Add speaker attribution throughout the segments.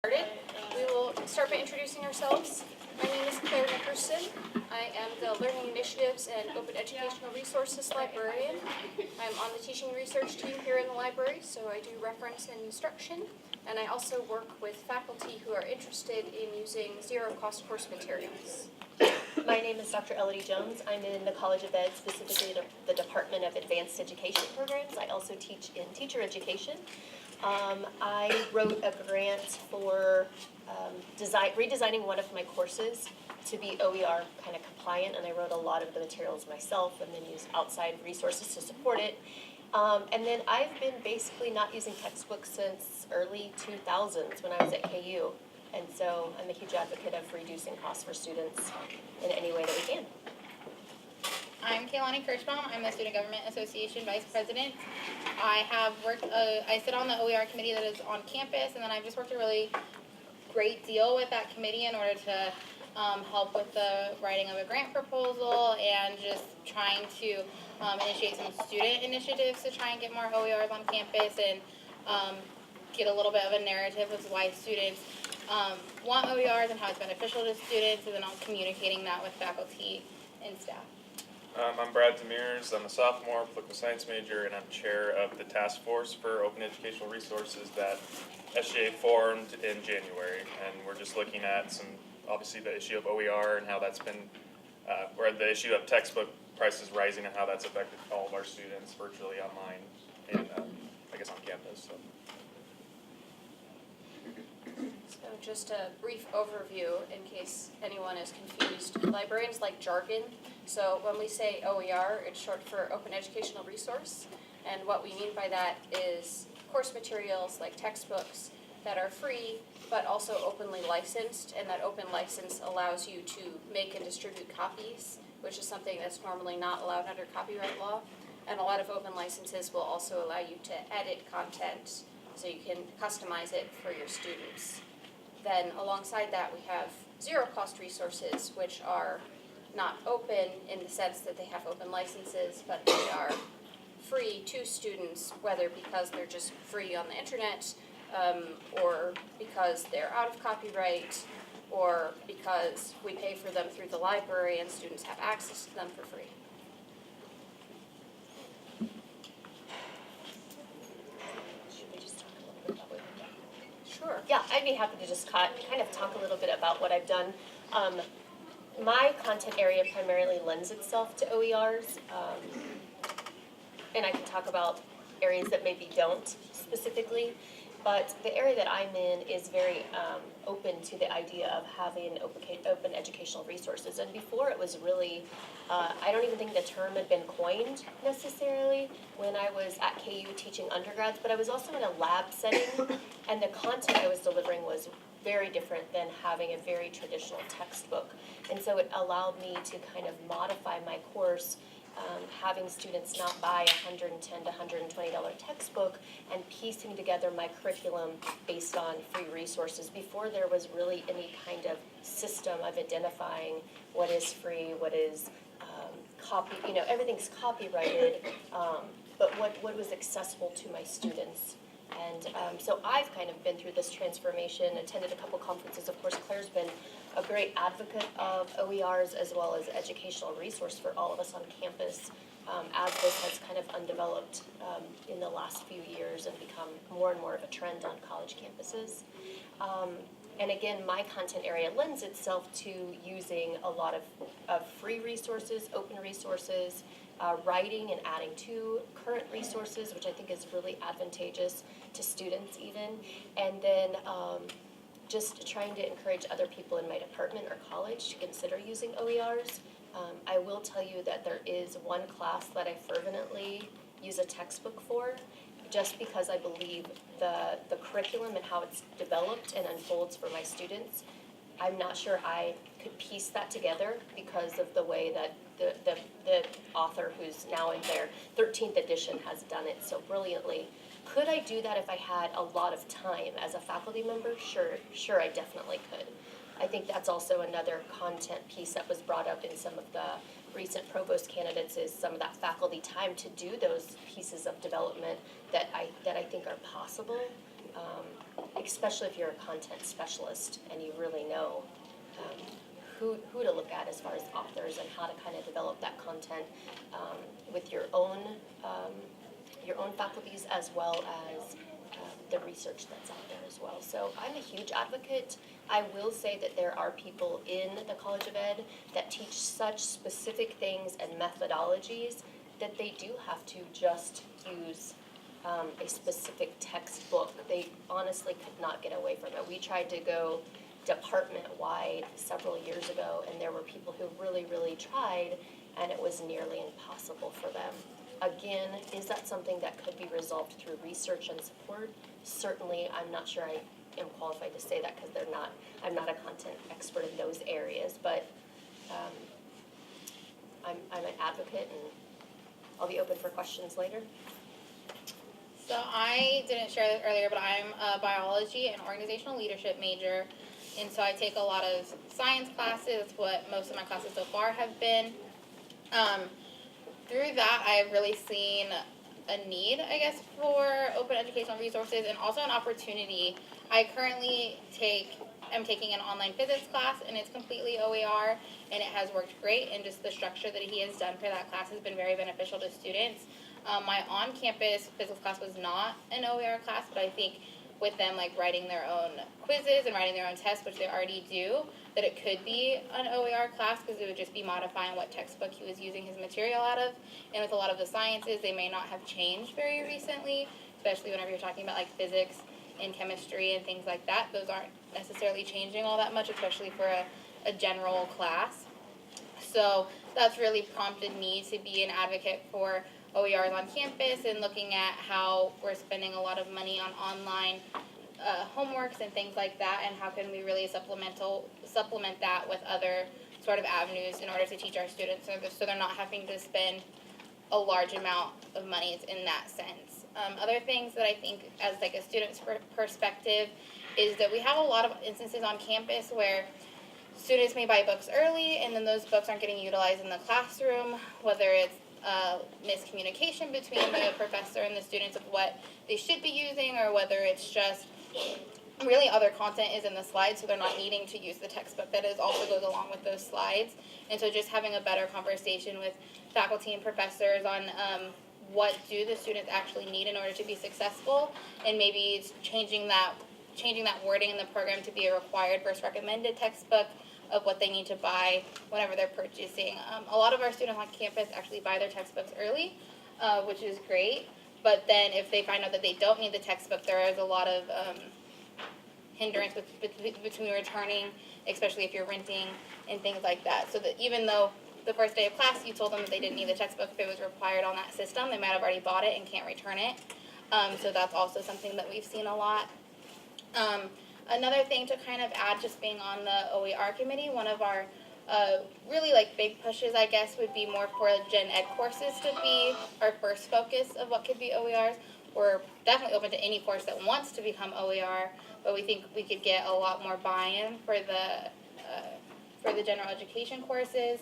Speaker 1: started. We will start by introducing ourselves. My name is Nickerson. I am the Learning Initiatives and Open Educational Resources Librarian. I'm on the teaching research team here in the library, so I do reference and instruction. And I also work with faculty who are interested in using zero-cost course materials.
Speaker 2: My name is Dr. Elodie Jones. I'm in the College of Ed, specifically the Department of Advanced Education Programs. I also teach in teacher education. I wrote a grant for redesigning one of my courses to be OER kind of compliant, and I wrote a lot of the materials myself and then used outside resources to support it. And then I've been basically not using textbooks since early 2000s when I was at KU. And so I'm a huge advocate of reducing costs for students in any way that we can.
Speaker 3: I'm Kayelani Kirschbaum. I'm the Student Government Association Vice President. I have worked, I sit on the OER committee that is on campus, and then I've just worked a really great deal with that committee in order to help with the writing of a grant proposal and just trying to initiate some student initiatives to try and get more OERs on campus and get a little bit of a narrative of why students want OERs and how it's beneficial to students, and then I'm communicating that with faculty and staff.
Speaker 4: I'm DeMers. I'm a sophomore, political science major, and I'm chair of the task force for open educational resources that SGA formed in January. And we're just looking at obviously the issue of OER and how that's been, or the issue of textbook prices rising and how that's affected all of our students virtually online and I guess on campus.
Speaker 1: So just a brief overview in case anyone is confused. Librarians like jargon, so when we say OER, it's short for Open Educational Resource, and what we mean by that is course materials like textbooks that are free but also openly licensed, and that open license allows you to make and distribute copies, which is something that's normally not allowed under copyright law. And a lot of open licenses will also allow you to edit content so you can customize it for your students. Then alongside that, we have zero-cost resources, which are not open in the sense that they have open licenses, but they are free to students, whether because they're just free on the internet, or because they're out of copyright, or because we pay for them through the library and students have access to them for free. Sure.
Speaker 2: Yeah, I'd be happy to just kind of talk a little bit about what I've done. My content area primarily lends itself to OERs, and I can talk about areas that maybe don't specifically, but the area that I'm in is very open to the idea of having open educational resources. And before it was really, I don't even think the term had been coined necessarily when I was at KU teaching undergrads, but I was also in a lab setting, and the content I was delivering was very different than having a very traditional textbook. And so it allowed me to kind of modify my course, having students not buy a $110 to $120 textbook and piecing together my curriculum based on free resources. Before there was really any kind of system of identifying what is free, what is everything's copyrighted, but what was accessible to my students. And so I've kind of been through this transformation, attended a couple conferences. Of course, Claire's been a great advocate of OERs as well as educational resource for all of us on campus, as this has kind of undeveloped in the last few years and become more and more of a trend on college campuses. And again, my content area lends itself to using a lot of free resources, open resources, writing and adding to current resources, which I think is really advantageous to students even. And then just trying to encourage other people in my department or college to consider using OERs. I will tell you that there is one class that I fervently use a textbook for, just because I believe the curriculum and how it's developed and unfolds for my students. I'm not sure I could piece that together because of the way that the author, who's now in their 13th edition, has done it so brilliantly. Could I do that if I had a lot of time as a faculty member? Sure, I definitely could. I think that's also another content piece that was brought up in some of the recent provost candidates, is some of that faculty time to do those pieces of development that I think are possible. especially if you're a content specialist and you really know who to look at as far as authors and how to kind of develop that content with your own faculties as well as the research that's out there as well. So I'm a huge advocate. I will say that there are people in the College of Ed that teach such specific things and methodologies that they do have to just use a specific textbook. They honestly could not get away from it. We tried to go department-wide several years ago, and there were people who really, really tried, and it was nearly impossible for them. Again, is that something that could be resolved through research and support? Certainly, I'm not sure I am qualified to say that because I'm not a content expert in those areas, but I'm an advocate, and I'll be open for questions later.
Speaker 3: So I didn't share this earlier, but I'm a biology and organizational leadership major, and so I take a lot of science classes. That's what most of my classes so far have been. Through that, I've really seen a need, I guess, for open educational resources and also an opportunity. I currently am taking an online physics class, and it's completely OER, and it has worked great, and just the structure that he has done for that class has been very beneficial to students. My on-campus physics class was not an OER class, but I think with them like writing their own quizzes and writing their own tests, which they already do, that it could be an OER class because it would just be modifying what textbook he was using his material out of. And with a lot of the sciences, they may not have changed very recently, especially whenever you're talking about like physics and chemistry and things like that. Those aren't necessarily changing all that much, especially for a general class. So that's really prompted me to be an advocate for OERs on campus and looking at how we're spending a lot of money on online homeworks and things like that, and how can we really supplement that with other sort of avenues in order to teach our students so they're not having to spend a large amount of money in that sense. Other things that I think as like a student's perspective is that we have a lot of instances on campus where students may buy books early and then those books aren't getting utilized in the classroom, whether it's miscommunication between the professor and the students of what they should be using, or whether it's just really other content is in the slides, so they're not needing to use the textbook that also goes along with those slides. And so just having a better conversation with faculty and professors on what do the students actually need in order to be successful, and maybe it's changing that wording in the program to be a required versus recommended textbook of what they need to buy whenever they're purchasing. A lot of our students on campus actually buy their textbooks early, which is great. But then if they find out that they don't need the textbook, there is a lot of hindrance between returning, especially if you're renting and things like that. So that even though the first day of class you told them that they didn't need the textbook, if it was required on that system, they might have already bought it and can't return it. So that's also something that we've seen a lot. Another thing to kind of add, just being on the OER committee, one of our really like big pushes, I guess, would be more for Gen Ed courses to be our first focus of what could be OERs. We're definitely open to any course that wants to become OER, but we think we could get a lot more buy-in for the general education courses,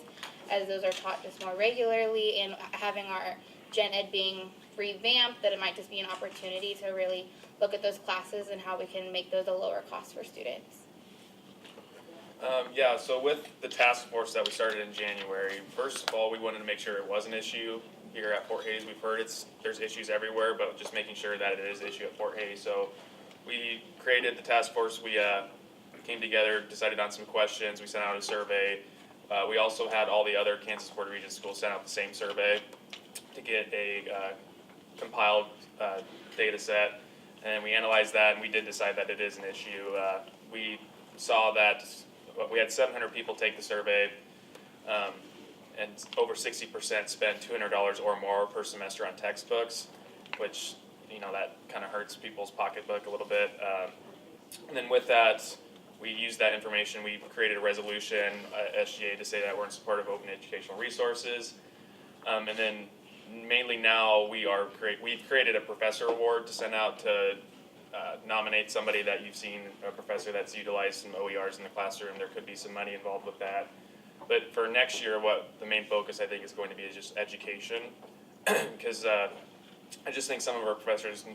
Speaker 3: as those are taught just more regularly, and having our Gen Ed being revamped, that it might just be an opportunity to really look at those classes and how we can make those a lower cost for students.
Speaker 4: So with the task force that we started in January, first of all, we wanted to make sure it was an issue here at Fort Hays. We've heard there's issues everywhere, but just making sure that it is an issue at Fort Hays. So we created the task force. We came together, decided on some questions. We sent out a survey. We also had all the other Kansas Board of Regents schools send out the same survey to get a compiled data set. And we analyzed that, and we did decide that it is an issue. We saw that we had 700 people take the survey, and over 60% spend $200 or more per semester on textbooks, which, that kind of hurts people's pocketbook a little bit. And then with that, we used that information. We created a resolution, SGA, to say that we're in support of open educational resources. And then mainly now we've created a professor award to send out to nominate somebody that you've seen, a professor that's utilized some OERs in the classroom. There could be some money involved with that. But for next year, what the main focus I think is going to be is just education, because I just think some of our professors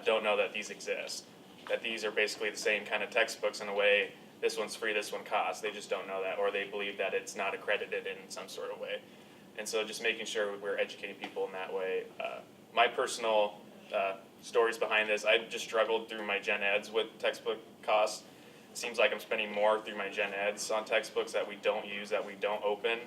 Speaker 4: don't know that these exist. that these are basically the same kind of textbooks in a way. This one's free, this one costs. They just don't know that, or they believe that it's not accredited in some sort of way. And so just making sure we're educating people in that way. My personal stories behind this, I just struggled through my gen eds with textbook costs. It seems like I'm spending more through my gen eds on textbooks that we don't use, that we don't open.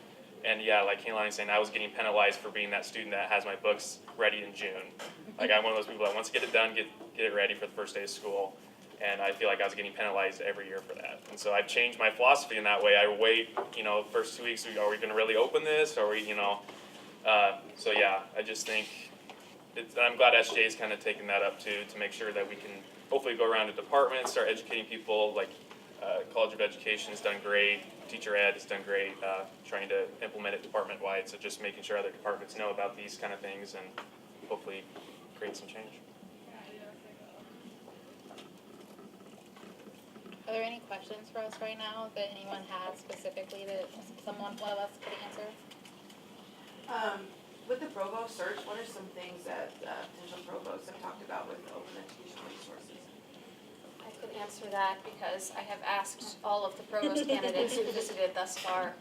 Speaker 4: And yeah, like Kayelani's saying, I was getting penalized for being that student that has my books ready in June. Like I'm one of those people that wants to get it done, get it ready for the first day of school. And I feel like I was getting penalized every year for that. And so I've changed my philosophy in that way. I wait, first 2 weeks, are we going to really open this? Are we, so yeah, I just think, I'm glad SJ's kind of taken that up too, to make sure that we can hopefully go around to departments, start educating people. Like College of Education has done great, Teacher Ed has done great, trying to implement it department-wide. So just making sure other departments know about these kind of things and hopefully create some change.
Speaker 3: Are there any questions for us right now that anyone has specifically that one of us could answer?
Speaker 5: With the provost search, what are some things that potential provosts have talked about with open educational resources?
Speaker 1: I could answer that because I have asked all of the provost candidates who visited thus far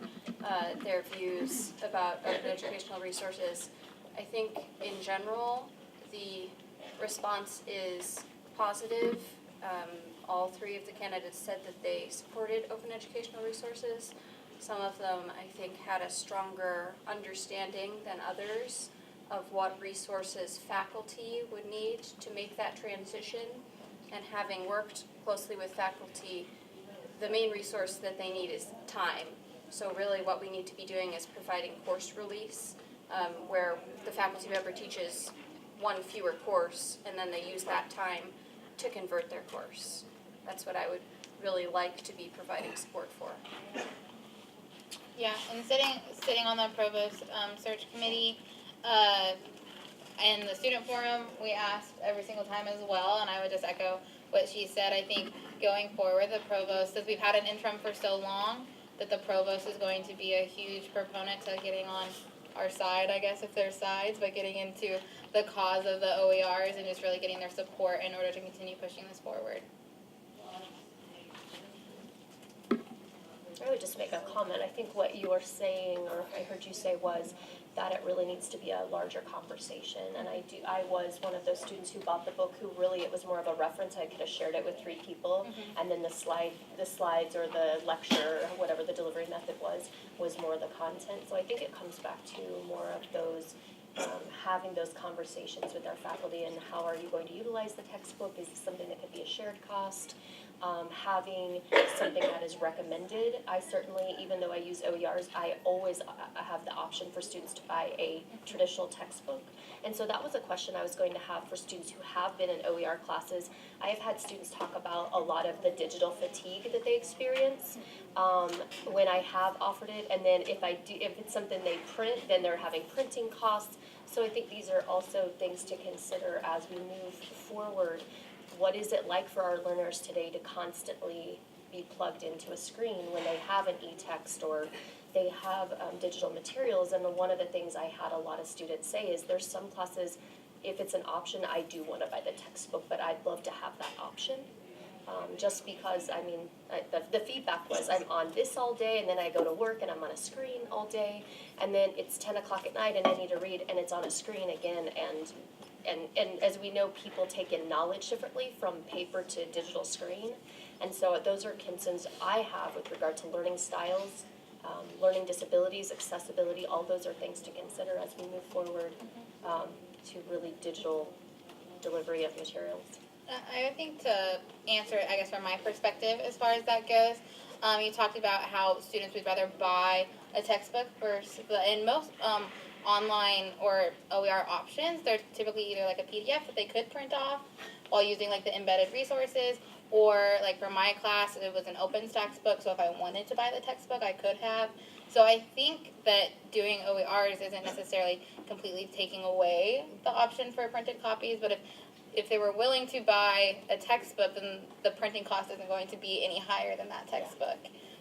Speaker 1: their views about open educational resources. I think in general, the response is positive. All three of the candidates said that they supported open educational resources. Some of them, I think, had a stronger understanding than others of what resources faculty would need to make that transition. And having worked closely with faculty, the main resource that they need is time. So really what we need to be doing is providing course release, where the faculty member teaches one fewer course, and then they use that time to convert their course. That's what I would really like to be providing support for.
Speaker 3: Yeah, and sitting on the provost search committee and the student forum, we asked every single time as well, and I would just echo what she said. I think going forward, the provost, since we've had an interim for so long, that the provost is going to be a huge proponent to getting on our side, I guess, if there's sides, but getting into the cause of the OERs and just really getting their support in order to continue pushing this forward.
Speaker 2: I would just make a comment. I think what you were saying, or I heard you say, was that it really needs to be a larger conversation. And I was one of those students who bought the book who really, it was more of a reference. I could have shared it with 3 people, and then the slides or the lecture, or whatever the delivery method was more the content. So I think it comes back to more of those, having those conversations with our faculty, and how are you going to utilize the textbook? Is it something that could be a shared cost? Having something that is recommended. I certainly, even though I use OERs, I always have the option for students to buy a traditional textbook. And so that was a question I was going to have for students who have been in OER classes. I have had students talk about a lot of the digital fatigue that they experience when I have offered it. And then if it's something they print, then they're having printing costs. So I think these are also things to consider as we move forward. What is it like for our learners today to constantly be plugged into a screen when they have an e-text or they have digital materials? And one of the things I had a lot of students say is there's some classes, if it's an option, I do want to buy the textbook, but I'd love to have that option. Just because, the feedback was I'm on this all day, and then I go to work and I'm on a screen all day, and then it's 10 o'clock at night and I need to read and it's on a screen again. And as we know, people take in knowledge differently from paper to digital screen. And so those are concerns I have with regard to learning styles, learning disabilities, accessibility. All those are things to consider as we move forward to really digital delivery of materials.
Speaker 3: I would think to answer it, I guess, from my perspective as far as that goes, you talked about how students would rather buy a textbook in most online or OER options, they're typically either like a PDF that they could print off while using like the embedded resources, or like for my class, it was an open textbook, so if I wanted to buy the textbook, I could have. So I think that doing OERs isn't necessarily completely taking away the option for printed copies, but if they were willing to buy a textbook, then the printing cost isn't going to be any higher than that textbook.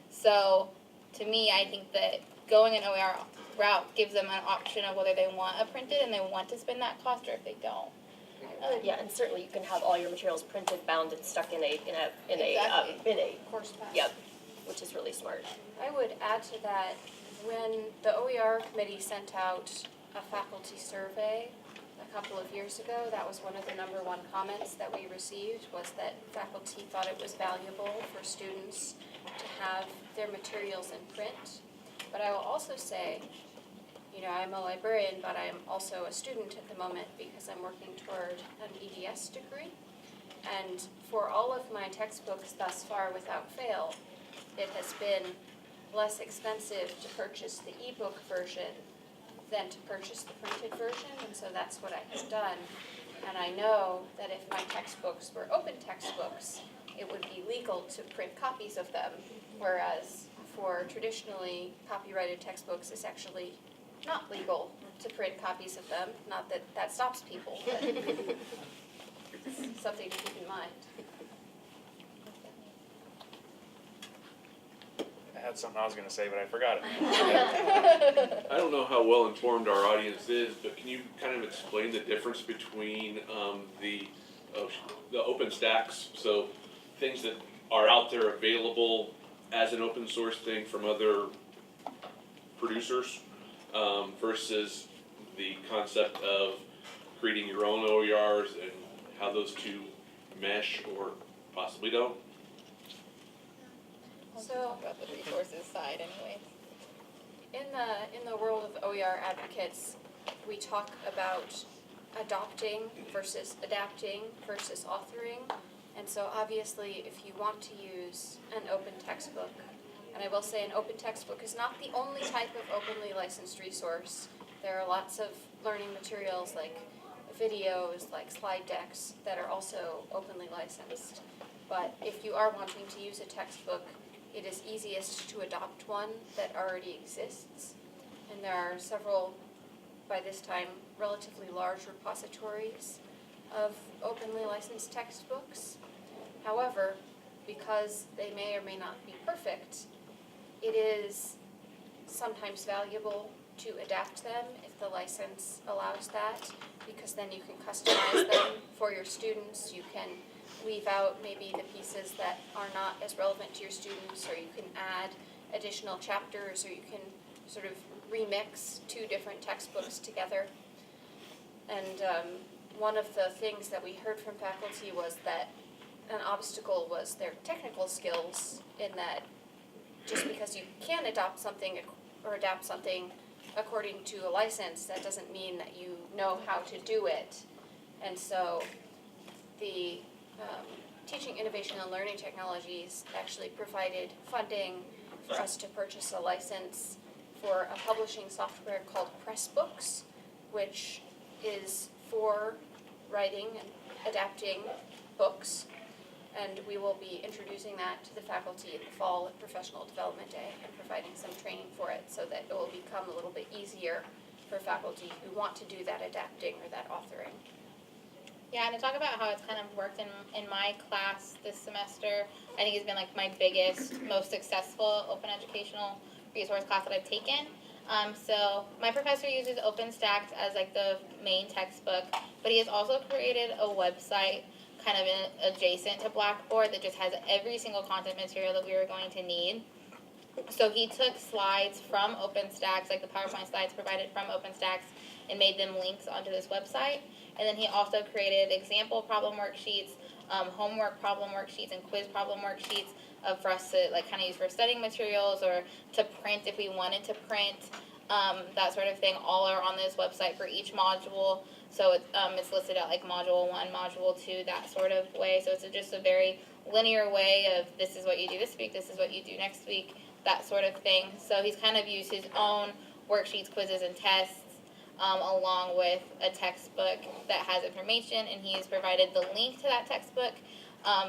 Speaker 3: So to me, I think that going an OER route gives them an option of whether they want a printed and they want to spend that cost or if they don't.
Speaker 1: I would-
Speaker 2: Yeah, and certainly you can have all your materials printed, bound, and stuck in a
Speaker 3: Exactly.
Speaker 1: Course pass.
Speaker 2: yep, which is really smart.
Speaker 1: I would add to that, when the OER committee sent out a faculty survey a couple of years ago, that was one of the number one comments that we received, was that faculty thought it was valuable for students to have their materials in print. But I will also say, you know, I'm a librarian, but I'm also a student at the moment because I'm working toward an EDS degree. And for all of my textbooks thus far, without fail, it has been less expensive to purchase the ebook version than to purchase the printed version, and so that's what I have done. And I know that if my textbooks were open textbooks, it would be legal to print copies of them, whereas for traditionally copyrighted textbooks, it's actually not legal to print copies of them. Not that that stops people, but it's something to keep in mind.
Speaker 4: I had something I was gonna say, but I forgot it.
Speaker 6: I don't know how well informed our audience is, but can you kind of explain the difference between the open stacks, so things that are out there available as an open source thing from other producers, versus the concept of creating your own OERs and how those two mesh or possibly don't?
Speaker 1: So,
Speaker 3: Talk about the resources side anyways.
Speaker 1: in the world of OER advocates, we talk about adopting versus adapting versus authoring. And so obviously, if you want to use an open textbook, and I will say an open textbook is not the only type of openly licensed resource. There are lots of learning materials like videos, like slide decks that are also openly licensed. But if you are wanting to use a textbook, it is easiest to adopt one that already exists. And there are several, by this time, relatively large repositories of openly licensed textbooks. However, because they may or may not be perfect, it is sometimes valuable to adapt them if the license allows that, because then you can customize them for your students. You can leave out maybe the pieces that are not as relevant to your students, or you can add additional chapters, or you can sort of remix two different textbooks together. And one of the things that we heard from faculty was that an obstacle was their technical skills, in that just because you can adopt something or adapt something according to a license, that doesn't mean that you know how to do it. And so the Teaching Innovation and Learning Technologies actually provided funding for us to purchase a license for a publishing software called Pressbooks, which is for writing and adapting books. And we will be introducing that to the faculty in the fall at Professional Development Day and providing some training for it so that it will become a little bit easier for faculty who want to do that adapting or that authoring.
Speaker 3: Yeah, and to talk about how it's kind of worked in my class this semester, I think it's been like my biggest, most successful open educational resource class that I've taken. So my professor uses OpenStax as like the main textbook, but he has also created a website kind of adjacent to Blackboard that just has every single content material that we were going to need. So he took slides from OpenStax, like the PowerPoint slides provided from OpenStax, and made them links onto this website. And then he also created example problem worksheets, homework problem worksheets, and quiz problem worksheets for us to like kind of use for studying materials or to print if we wanted to print, that sort of thing. All are on this website for each module. So it's listed out like module 1, module 2, that sort of way. So it's just a very linear way of this is what you do this week, this is what you do next week, that sort of thing. So he's kind of used his own worksheets, quizzes, and tests along with a textbook that has information, and he's provided the link to that textbook.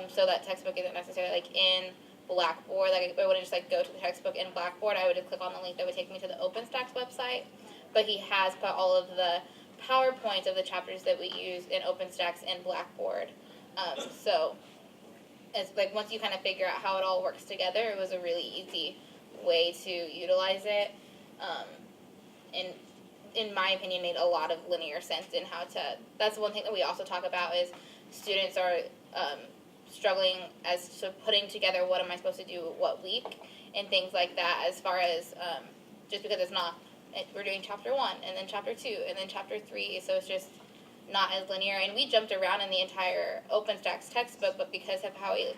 Speaker 3: So that textbook isn't necessarily like in Blackboard. Like I wouldn't just like go to the textbook in Blackboard. I would just click on the link that would take me to the OpenStax website. But he has put all of the PowerPoints of the chapters that we use in OpenStax in Blackboard. So it's like once you kind of figure out how it all works together, it was a really easy way to utilize it. And in my opinion, made a lot of linear sense in how to, that's one thing that we also talk about is students are struggling as to putting together what am I supposed to do what week and things like that, as far as just because it's not, we're doing chapter 1 and then chapter 2 and then chapter 3, so it's just not as linear. And we jumped around in the entire OpenStax textbook, but because of how we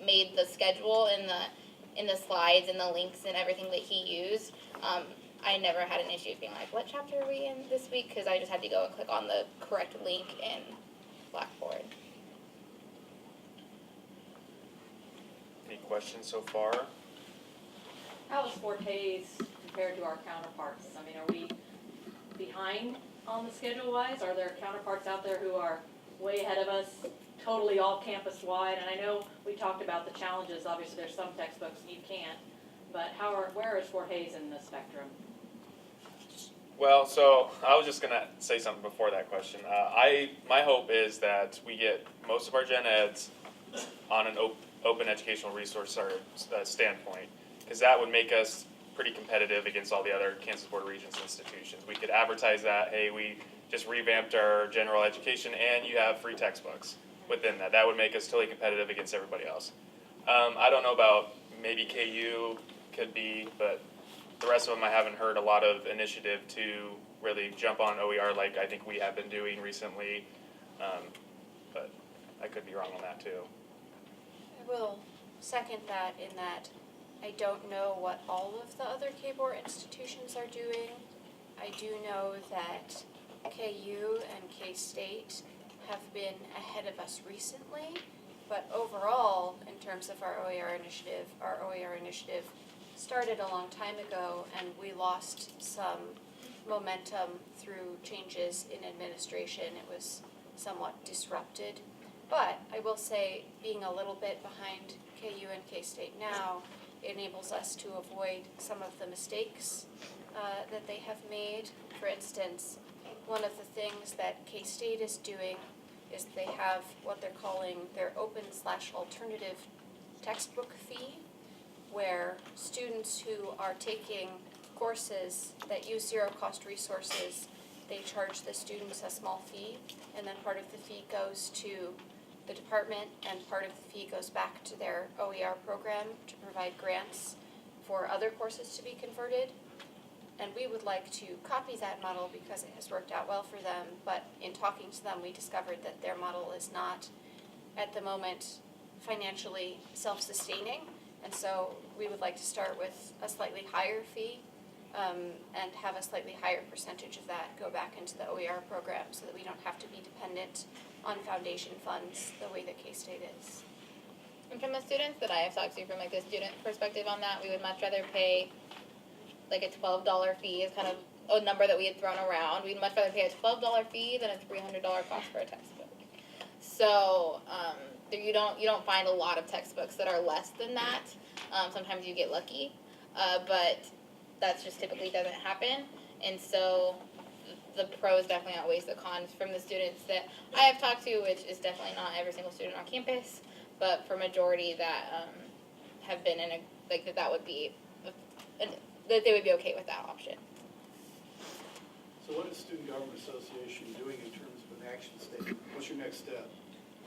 Speaker 3: made the schedule in the slides and the links and everything that he used, I never had an issue being like, what chapter are we in this week? Because I just had to go and click on the correct link in Blackboard.
Speaker 4: Any questions so far?
Speaker 7: How is Fort Hays compared to our counterparts? I mean, are we behind on the schedule-wise? Are there counterparts out there who are way ahead of us, totally all campus-wide? And I know we talked about the challenges. Obviously, there's some textbooks you can't. But where is Fort Hays in the spectrum?
Speaker 4: Well, so I was just gonna say something before that question. My hope is that we get most of our gen eds on an open educational resource standpoint, because that would make us pretty competitive against all the other Kansas Board of Regents institutions. We could advertise that, hey, we just revamped our general education and you have free textbooks within that. That would make us totally competitive against everybody else. I don't know about, maybe KU could be, but the rest of them I haven't heard a lot of initiative to really jump on OER like I think we have been doing recently, but I could be wrong on that too.
Speaker 1: I will second that in that I don't know what all of the other K-Board institutions are doing. I do know that KU and K-State have been ahead of us recently, but overall, in terms of our OER initiative started a long time ago, and we lost some momentum through changes in administration. It was somewhat disrupted. But I will say, being a little bit behind KU and K-State now enables us to avoid some of the mistakes that they have made. For instance, one of the things that K-State is doing is they have what they're calling their open/alternative textbook fee, where students who are taking courses that use zero-cost resources, they charge the students a small fee, and then part of the fee goes to the department, and part of the fee goes back to their OER program to provide grants for other courses to be converted. And we would like to copy that model because it has worked out well for them, but in talking to them, we discovered that their model is not, at the moment, financially self-sustaining. And so we would like to start with a slightly higher fee and have a slightly higher percentage of that go back into the OER program so that we don't have to be dependent on foundation funds the way that K-State is.
Speaker 3: And from the students that I have talked to, from like the student perspective on that, we would much rather pay like a $12 fee is kind of a number that we had thrown around. We'd much rather pay a $12 fee than a $300 cost for a textbook. So you don't find a lot of textbooks that are less than that. Sometimes you get lucky, but that just typically doesn't happen. And so the pros definitely outweighs the cons from the students that I have talked to, which is definitely not every single student on campus, but for majority that have been in a, like that would be, that they would be okay with that option.
Speaker 8: So what is Student Government Association doing in terms of an action statement? What's your next step?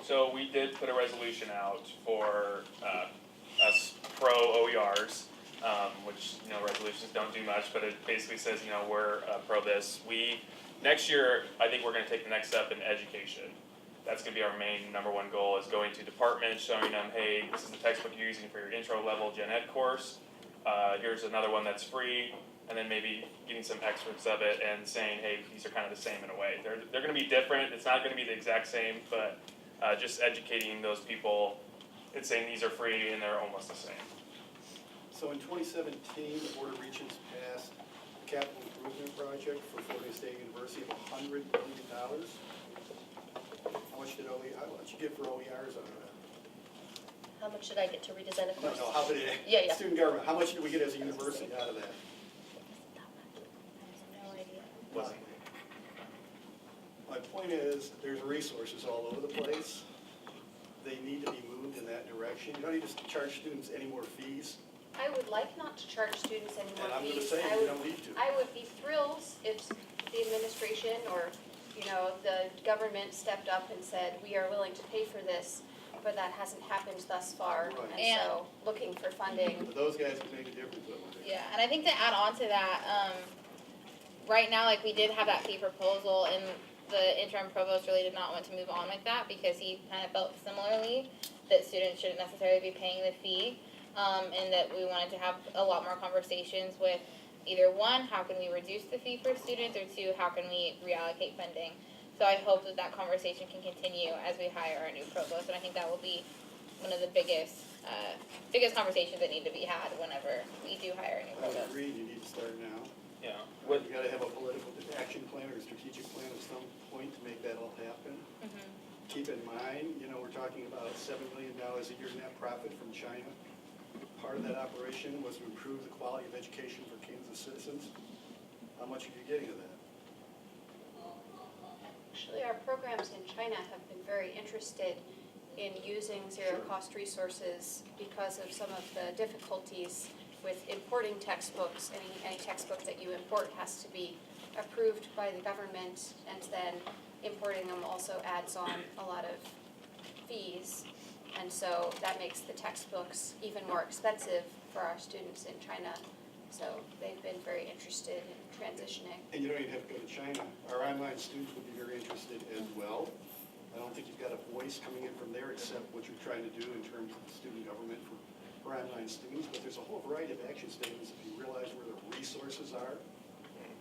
Speaker 4: So we did put a resolution out for us pro OERs, which, resolutions don't do much, but it basically says, we're pro this. Next year, I think we're gonna take the next step in education. That's gonna be our main number one goal, is going to departments, showing them, hey, this is the textbook you're using for your intro level gen ed course. Here's another one that's free, and then maybe getting some excerpts of it and saying, hey, these are kind of the same in a way. They're gonna be different, it's not gonna be the exact same, but just educating those people and saying these are free and they're almost the same.
Speaker 8: So in 2017, the Board of Regents passed a capital improvement project for Florida State University of $100 million. How much did you get for OERs out of that?
Speaker 2: How much should I get to redesign a course?
Speaker 8: No, how did
Speaker 2: Yeah.
Speaker 8: Student government, how much did we get as a university out of that?
Speaker 2: No idea.
Speaker 4: Wasn't
Speaker 8: My point is, there's resources all over the place. They need to be moved in that direction. You don't need to charge students any more fees.
Speaker 1: I would like not to charge students any more
Speaker 8: And I'm gonna
Speaker 1: fees.
Speaker 8: say, you don't need to.
Speaker 1: I would be thrilled if the administration or, the government stepped up and said, we are willing to pay for this, but that hasn't happened thus far.
Speaker 8: Right.
Speaker 1: And so, looking for funding.
Speaker 8: But those guys can make a difference though.
Speaker 3: Yeah, and I think to add on to that, right now, like, we did have that fee proposal, and the interim provost really did not want to move on with that, because he kind of felt similarly, that students shouldn't necessarily be paying the fee, and that we wanted to have a lot more conversations with either one, how can we reduce the fee for students, or two, how can we reallocate funding? So I hope that that conversation can continue as we hire our new provost, and I think that will be one of the biggest conversations that need to be had whenever we do hire a new
Speaker 8: I would
Speaker 3: provost.
Speaker 8: agree, you need to start now.
Speaker 4: Yeah.
Speaker 8: You gotta have a political action plan or a strategic plan at some point to make that all happen.
Speaker 3: Mhm.
Speaker 8: Keep in mind, we're talking about $7 million a year net profit from China. Part of that operation was to improve the quality of education for Kansas citizens. How much are you getting of that?
Speaker 1: Actually, our programs in China have been very interested in using zero-cost resources because of some of the difficulties with importing textbooks. Any textbook that you import has to be approved by the government, and then importing them also adds on a lot of fees. And so that makes the textbooks even more expensive for our students in China. So they've been very interested in transitioning.
Speaker 8: And you don't even have to go to China. Our online students would be very interested as well. I don't think you've got a voice coming in from there except what you're trying to do in terms of student government for online students, but there's a whole variety of action statements if you realize where the resources are.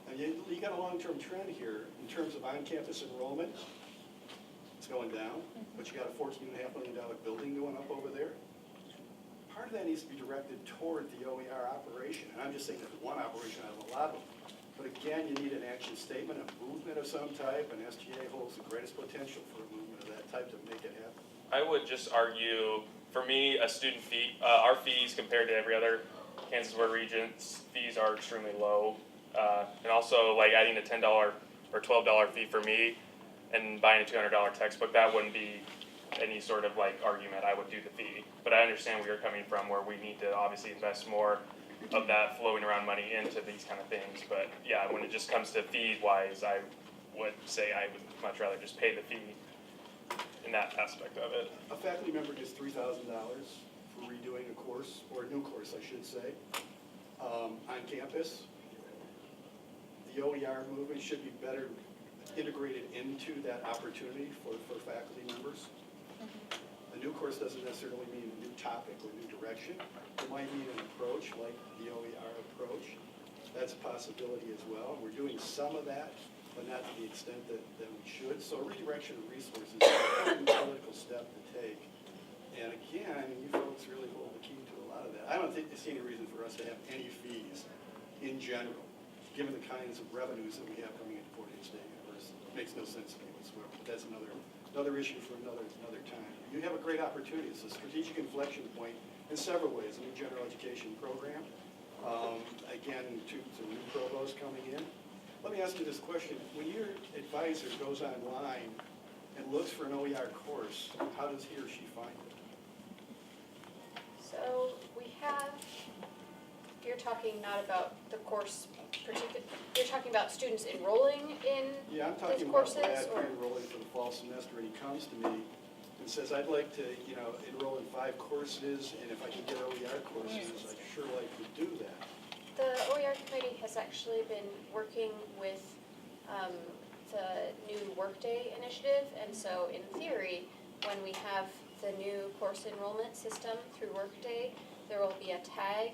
Speaker 8: And you got a long-term trend here in terms of on-campus enrollment. It's going down, but you got a $14.5 million building going up over there. Part of that needs to be directed toward the OER operation, and I'm just saying that's one operation out of a lot of them. But again, you need an action statement, a movement of some type, and SGA holds the greatest potential for a movement of that type to make it happen.
Speaker 4: I would just argue, for me, a student fee, our fees compared to every other Kansas Board of Regents, fees are extremely low. And also, like, adding a $10 or $12 fee for me and buying a $200 textbook, that wouldn't be any sort of, like, argument. I would do the fee. But I understand where you're coming from, where we need to obviously invest more of that flowing around money into these kind of things. But, yeah, when it just comes to fee-wise, I would say I would much rather just pay the fee in that aspect of it.
Speaker 8: A faculty member gets $3,000 for redoing a course, or a new course, I should say, on campus. The OER movement should be better integrated into that opportunity for faculty members. A new course doesn't necessarily mean a new topic or new direction. It might mean an approach like the OER approach. That's a possibility as well. We're doing some of that, but not to the extent that we should. So redirection of resources is an important political step to take. And again, you folks really hold the key to a lot of that. I don't think there's any reason for us to have any fees in general, given the kinds of revenues that we have coming into Forsyth State University. It makes no sense to me whatsoever, but that's another issue for another time. You have a great opportunity. It's a strategic inflection point in several ways. A new general education program. Again, to new provost coming in. Let me ask you this question. When your advisor goes online and looks for an OER course, how does he or she find it?
Speaker 1: So we have, you're talking not about the course you're talking about students enrolling in
Speaker 8: Yeah, I'm
Speaker 1: these
Speaker 8: talking about
Speaker 1: courses,
Speaker 8: Brad
Speaker 1: or?
Speaker 8: enrolling for the fall semester, and he comes to me and says, I'd like to, enroll in 5 courses, and if I can get OER courses, I'd sure like to do that.
Speaker 1: The OER committee has actually been working with the new Workday initiative, and so in theory, when we have the new course enrollment system through Workday, there will be a tag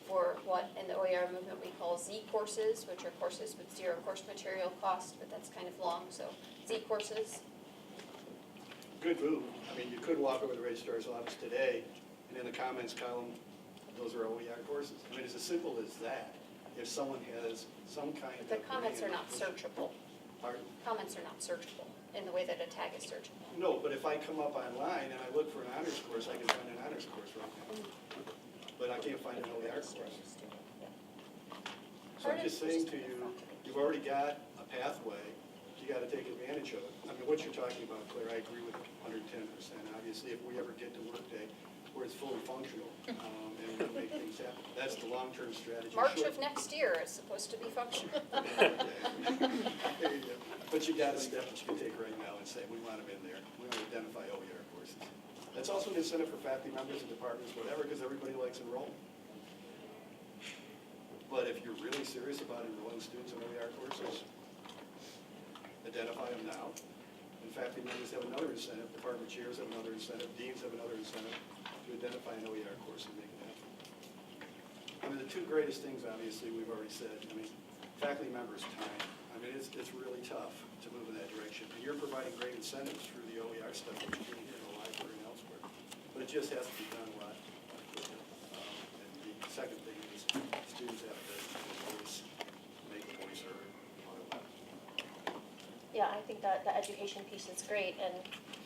Speaker 1: for what in the OER movement we call Z courses, which are courses with zero course material cost, but that's kind of long, so Z courses.
Speaker 8: Good move. I mean, you could walk over to the registrar's office today, and in the comments column, those are OER courses. I mean, it's as simple as that. If someone has some kind of...
Speaker 1: The comments are not searchable.
Speaker 8: Pardon?
Speaker 1: Comments are not searchable in the way that a tag is searchable.
Speaker 8: No, but if I come up online and I look for an honors course, I can find an honors course right now. But I can't find an OER course. So I'm just saying to you, you've already got a pathway, you gotta take advantage of it. I mean, what you're talking about, Claire, I agree with 110%. Obviously, if we ever get to Workday, where it's fully functional, and we can make things happening. That's the long-term strategy.
Speaker 1: March
Speaker 8: Short-
Speaker 1: of next year is supposed to be functional.
Speaker 8: There you go. But you got a step that you can take right now and say, we want them in there. We want to identify OER courses. That's also an incentive for faculty members and departments, whatever, because everybody likes enrolling. But if you're really serious about enrolling students in OER courses, identify them now. And faculty members have another incentive, department chairs have another incentive, deans have another incentive to identify an OER course and make it happen. I mean, the two greatest things, obviously, we've already said. I mean, faculty members' time. I mean, it's really tough to move in that direction. And you're providing great incentives through the OER stuff that you're doing here in the library and elsewhere. But it just has to be done a lot quicker. And the second thing is students have to make a voice heard on a lot.
Speaker 2: Yeah, I think that the education piece is great, and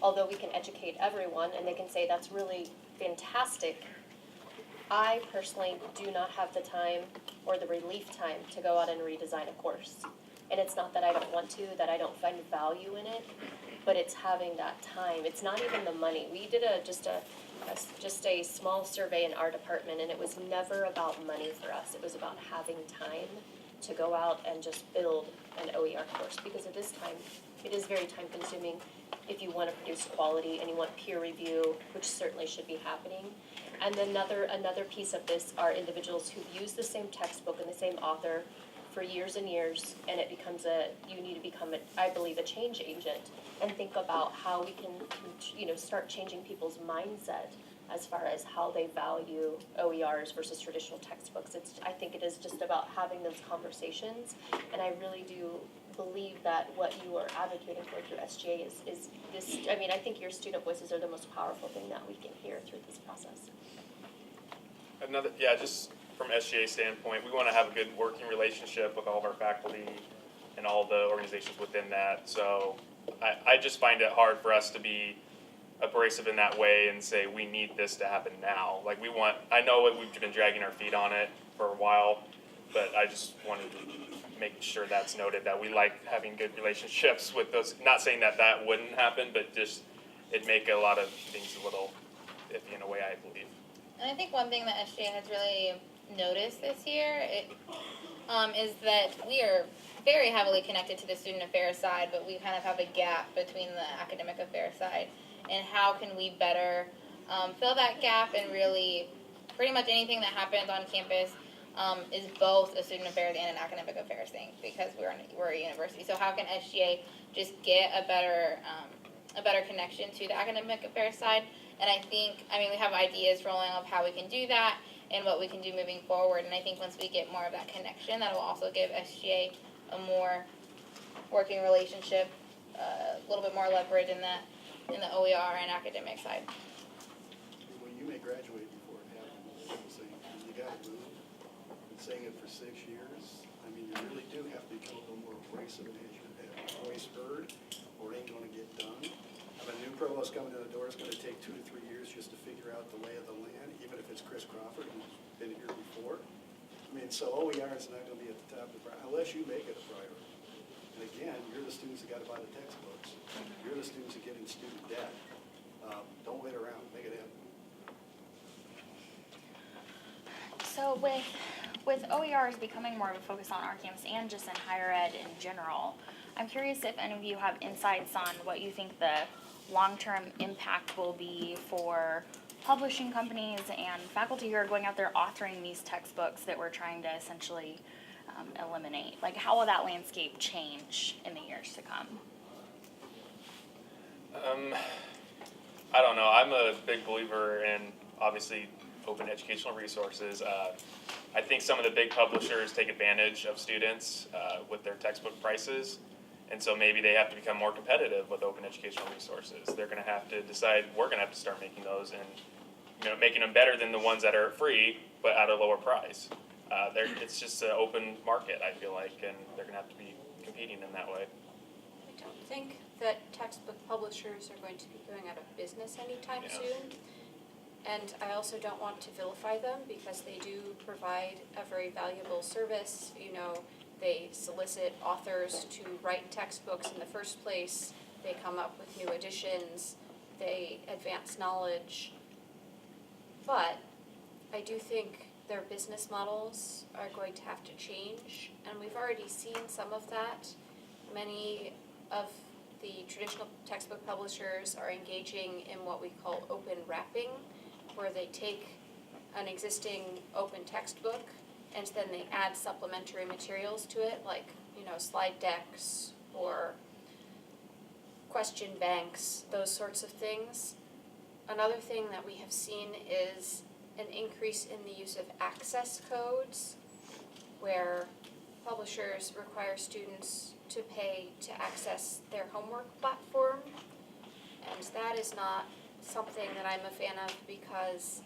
Speaker 2: although we can educate everyone and they can say that's really fantastic, I personally do not have the time or the relief time to go out and redesign a course. And it's not that I don't want to, that I don't find value in it, but it's having that time. It's not even the money. We did just a small survey in our department, and it was never about money for us. It was about having time to go out and just build an OER course, because it is very time consuming if you want to produce quality and you want peer review, which certainly should be happening. And another piece of this are individuals who've used the same textbook and the same author for years and years, and it becomes you need to become, I believe, a change agent and think about how we can start changing people's mindset as far as how they value OERs versus traditional textbooks. I think it is just about having those conversations, and I really do believe that what you are advocating for through SGA is this. I mean, I think your student voices are the most powerful thing that we can hear through this process.
Speaker 4: Just from SGA standpoint, we want to have a good working relationship with all of our faculty and all the organizations within that. So I just find it hard for us to be abrasive in that way and say we need this to happen now. Like I know we've been dragging our feet on it for a while, but I just wanted to make sure that's noted that we like having good relationships with those. Not saying that wouldn't happen, but just it'd make a lot of things a little iffy in a way, I believe.
Speaker 3: And I think one thing that SGA has really noticed this year is that we are very heavily connected to the student affairs side, but we kind of have a gap between the academic affairs side. And how can we better fill that gap, and really pretty much anything that happens on campus is both a student affairs and an academic affairs thing, because we're a university. So how can SGA just get a better connection to the academic affairs side? And we have ideas rolling of how we can do that and what we can do moving forward. And I think once we get more of that connection, that will also give SGA a more working relationship, a little bit more leverage in the OER and academic side.
Speaker 8: Well, you may graduate before it happens. People say, you gotta move. I've been saying it for 6 years. I mean, you really do have to become a little more abrasive and have your voice heard, or it ain't gonna get done. If a new provost coming to the door, it's gonna take 2 to 3 years just to figure out the lay of the land, even if it's Chris Crawford, who's been here before. I mean, so OER is not gonna be at the top of the priority, unless you make it a priority. And again, you're the students that gotta buy the textbooks. You're the students that get in student debt. Don't wait around, make it happen.
Speaker 9: So with OERs becoming more of a focus on our campus and just in higher ed in general, I'm curious if any of you have insights on what you think the long-term impact will be for publishing companies and faculty who are going out there authoring these textbooks that we're trying to essentially eliminate. Like, how will that landscape change in the years to come?
Speaker 4: I don't know. I'm a big believer in, obviously, open educational resources. I think some of the big publishers take advantage of students with their textbook prices, and so maybe they have to become more competitive with open educational resources. They're going to have to decide, we're going to have to start making those and making them better than the ones that are free but at a lower price. It's just an open market, I feel like, and they're going to have to be competing in that way.
Speaker 1: I don't think that textbook publishers are going to be going out of business anytime soon. And I also don't want to vilify them, because they do provide a very valuable service. They solicit authors to write textbooks in the first place. They come up with new editions. They advance knowledge. But I do think their business models are going to have to change, and we've already seen some of that. Many of the traditional textbook publishers are engaging in what we call open wrapping, where they take an existing open textbook and then they add supplementary materials to it, like, slide decks or question banks, those sorts of things. Another thing that we have seen is an increase in the use of access codes, where publishers require students to pay to access their homework platform. And that is not something that I'm a fan of, because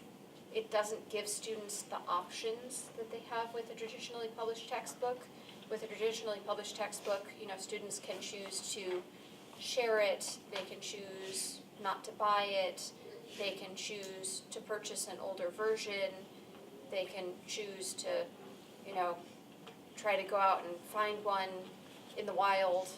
Speaker 1: it doesn't give students the options that they have with a traditionally published textbook. With a traditionally published textbook, students can choose to share it, they can choose not to buy it, they can choose to purchase an older version, they can choose to, try to go out and find one in the wild.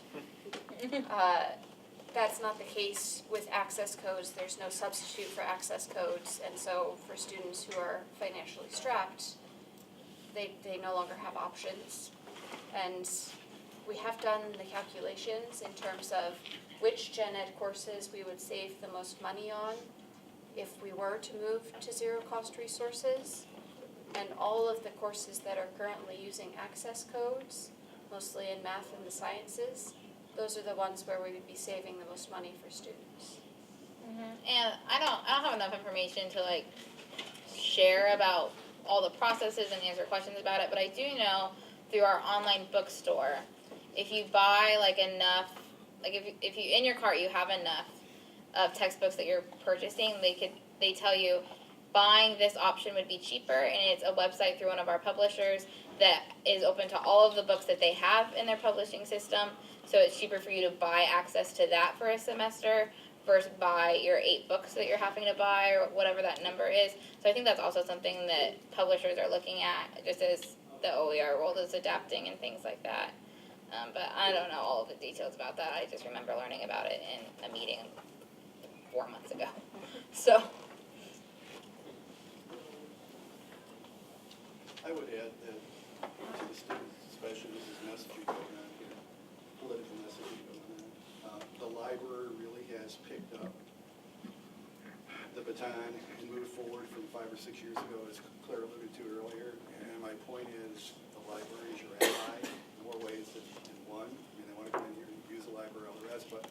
Speaker 1: That's not the case with access codes. There's no substitute for access codes, and so for students who are financially strapped, they no longer have options. And we have done the calculations in terms of which gen ed courses we would save the most money on if we were to move to zero cost resources. And all of the courses that are currently using access codes, mostly in math and the sciences, those are the ones where we would be saving the most money for students.
Speaker 3: And I don't have enough information to share about all the processes and answer questions about it, but I do know through our online bookstore, if you buy enough, if you in your cart you have enough of textbooks that you're purchasing, they tell you buying this option would be cheaper, and it's a website through one of our publishers that is open to all of the books that they have in their publishing system. So it's cheaper for you to buy access to that for a semester versus buy your 8 books that you're having to buy, or whatever that number is. So I think that's also something that publishers are looking at, just as the OER world is adapting and things like that. But I don't know all of the details about that. I just remember learning about it in a meeting 4 months ago. So.
Speaker 8: I would add that to the students, especially this is messaging going on here, political messaging going on. The library really has picked up the baton and moved forward from 5 or 6 years ago, as Claire alluded to earlier. And my point is, the library is your ally in more ways than one. They want to come in here and use the library, all the rest. But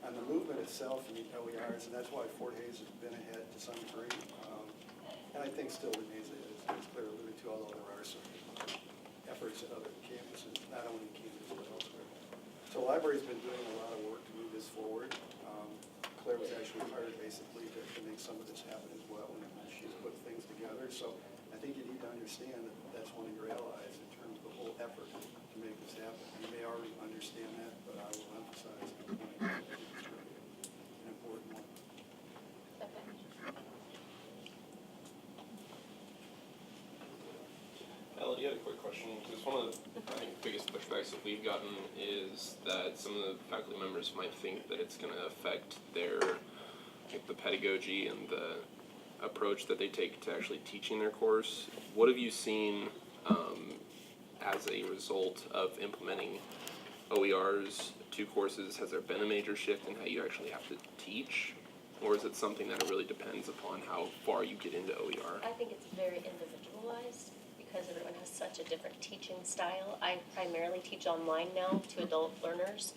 Speaker 8: on the movement itself and the OERs, and that's why Fort Hays has been ahead to some degree. And I think still remains, as Claire alluded to, although there are some efforts at other campuses, not only in Kansas but elsewhere. So the library's been doing a lot of work to move this forward. Claire was actually hired basically to make some of this happen as well, and she's put things together. So I think you need to understand that that's one of your allies in terms of the whole effort to make this happen. You may already understand that, but I will emphasize the point. It's really an important one.
Speaker 10: Elodie, I had a quick question, because one of the biggest pushbacks that we've gotten is that some of the faculty members might think that it's going to affect their, the pedagogy and the approach that they take to actually teaching their course. What have you seen as a result of implementing OERs to courses? Has there been a major shift in how you actually have to teach? Or is it something that it really depends upon how far you get into OER?
Speaker 2: I think it's very individualized, because everyone has such a different teaching style. I primarily teach online now to adult learners,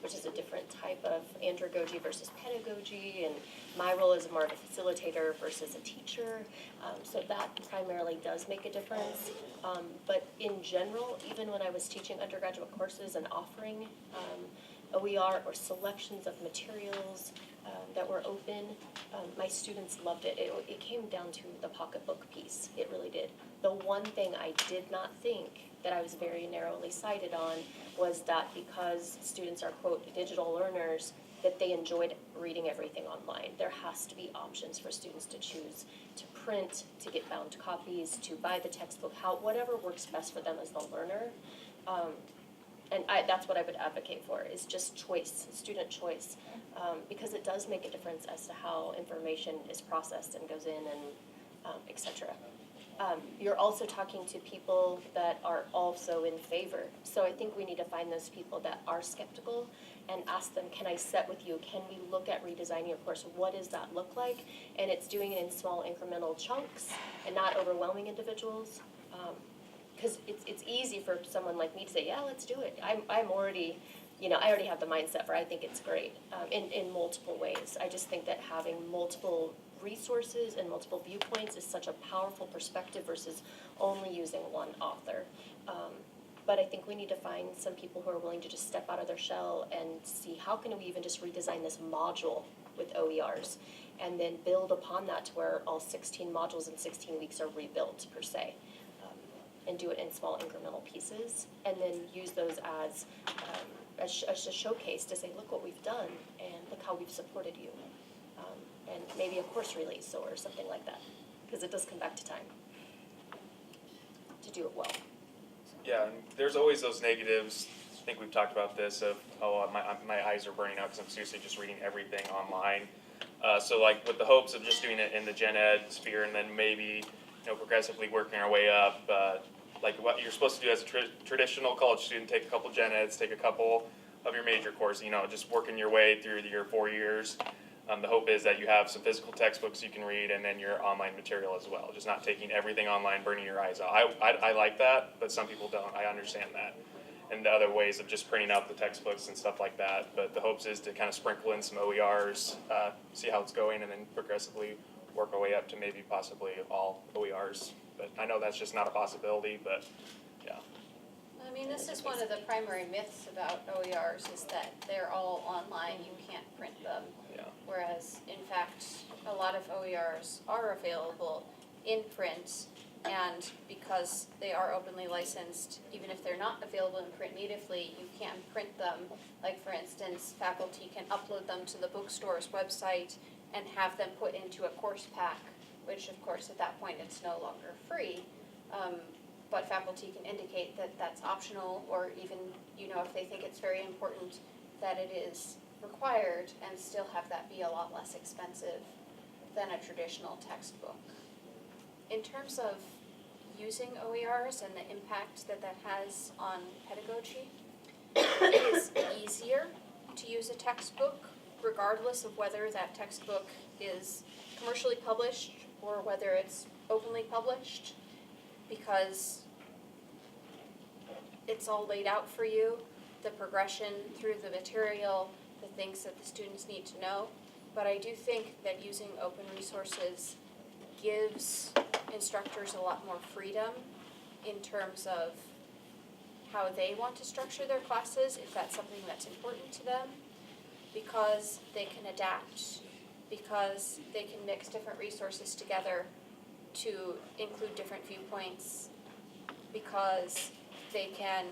Speaker 2: which is a different type of andragogy versus pedagogy, and my role is more of a facilitator versus a teacher, so that primarily does make a difference. But in general, even when I was teaching undergraduate courses and offering OER or selections of materials that were open, my students loved it. It came down to the pocketbook piece. It really did. The one thing I did not think that I was very narrowly sighted on was that because students are, quote, digital learners, that they enjoyed reading everything online. There has to be options for students to choose to print, to get bound copies, to buy the textbook, whatever works best for them as the learner. And that's what I would advocate for, is just choice, student choice, because it does make a difference as to how information is processed and goes in and et cetera. you're also talking to people that are also in favor. So I think we need to find those people that are skeptical and ask them, can I sit with you? Can we look at redesigning your course? What does that look like? And it's doing it in small incremental chunks and not overwhelming individuals. Because it's easy for someone like me to say, yeah, let's do it. I'm already, I already have the mindset for I think it's great in multiple ways. I just think that having multiple resources and multiple viewpoints is such a powerful perspective versus only using one author. But I think we need to find some people who are willing to just step out of their shell and see how can we even just redesign this module with OERs and then build upon that to where all 16 modules in 16 weeks are rebuilt per se. And do it in small incremental pieces, and then use those as a showcase to say, look what we've done, and look how we've supported you. And maybe a course release or something like that, because it does come back to time to do it well.
Speaker 4: Yeah, and there's always those negatives. I think we've talked about this of, oh, my eyes are burning out because I'm seriously just reading everything online. So like with the hopes of just doing it in the gen ed sphere and then maybe progressively working our way up, like what you're supposed to do as a traditional college student, take a couple gen eds, take a couple of your major courses, just working your way through your 4 years. The hope is that you have some physical textbooks you can read and then your online material as well. Just not taking everything online, burning your eyes out. I like that, but some people don't. I understand that. And the other ways of just printing out the textbooks and stuff like that. But the hopes is to kind of sprinkle in some OERs, see how it's going, and then progressively work our way up to maybe possibly all OERs. But I know that's just not a possibility, but yeah.
Speaker 1: I mean, this is one of the primary myths about OERs is that they're all online, you can't print them.
Speaker 4: Yeah.
Speaker 1: Whereas, in fact, a lot of OERs are available in print, and because they are openly licensed, even if they're not available in print natively, you can print them. Like, for instance, faculty can upload them to the bookstore's website and have them put into a course pack, which of course at that point it's no longer free. But faculty can indicate that that's optional, or even, if they think it's very important, that it is required, and still have that be a lot less expensive than a traditional textbook. In terms of using OERs and the impact that has on pedagogy, it is easier to use a textbook, regardless of whether that textbook is commercially published or whether it's openly published, because it's all laid out for you, the progression through the material, the things that the students need to know. But I do think that using open resources gives instructors a lot more freedom in terms of how they want to structure their classes, if that's something that's important to them, because they can adapt, because they can mix different resources together to include different viewpoints, because they can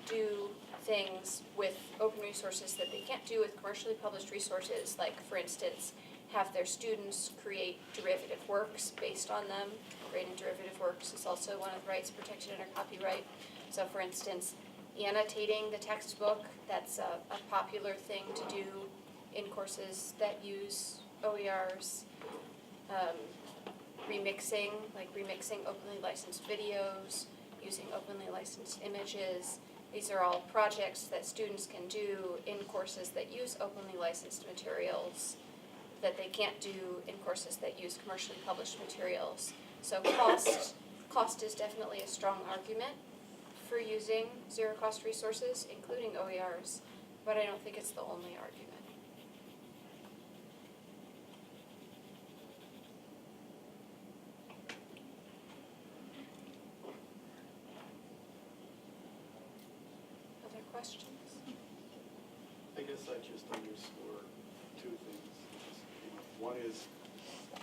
Speaker 1: do things with open resources that they can't do with commercially published resources, like, for instance, have their students create derivative works based on them. Creating derivative works is also one of the rights protected under copyright. So, for instance, annotating the textbook, that's a popular thing to do in courses that use OERs. Remixing openly licensed videos, using openly licensed images. These are all projects that students can do in courses that use openly licensed materials that they can't do in courses that use commercially published materials. So cost is definitely a strong argument for using zero-cost resources, including OERs, but I don't think it's the only argument. Other questions?
Speaker 8: I guess I just underscore two things. One is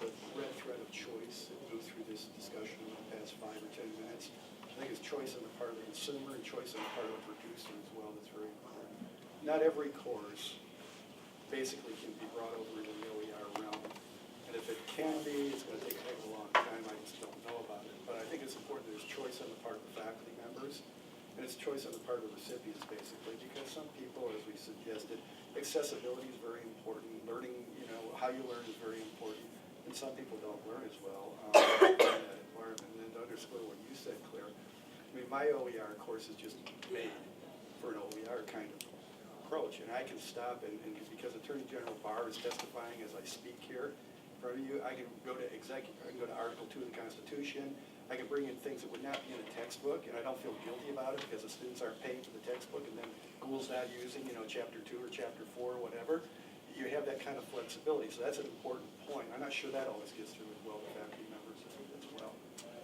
Speaker 8: the red thread of choice that moved through this discussion in the past 5 or 10 minutes. I think it's choice on the part of the consumer and choice on the part of the producer as well that's very important. Not every course basically can be brought over into the OER realm. And if it can be, it's going to take a long time. I just don't know about it. But I think it's important there's choice on the part of the faculty members. And it's choice on the part of the recipients, basically, because some people, as we suggested, accessibility is very important. Learning, how you learn is very important. And some people don't learn as well in that environment. And then to my OER course is just made for an OER kind of approach, and I can stop and because Attorney General Barr is testifying as I speak here in front of you, I can go to Article 2 of the Constitution. I can bring in things that would not be in a textbook, and I don't feel guilty about it because the students aren't paying for the textbook, and then Google's not using, chapter 2 or chapter 4 or whatever. You have that kind of flexibility, so that's an important point. I'm not sure that always gets through as well to faculty members as well.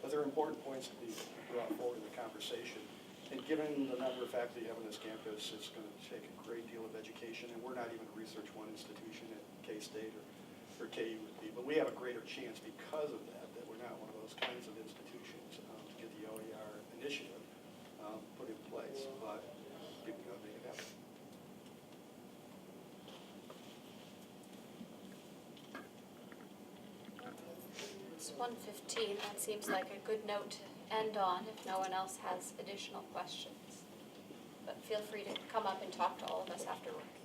Speaker 8: But they're important points to be brought forward in the conversation. And given the number of faculty you have on this campus, it's going to take a great deal of education, and we're not even a Research One institution at K-State or KU would be, but we have a greater chance because of that we're not one of those kinds of institutions to get the OER initiative put in place, but people got to make it happen.
Speaker 1: It's 1:15, that seems like a good note to end on if no one else has additional questions. But feel free to come up and talk to all of us afterwards.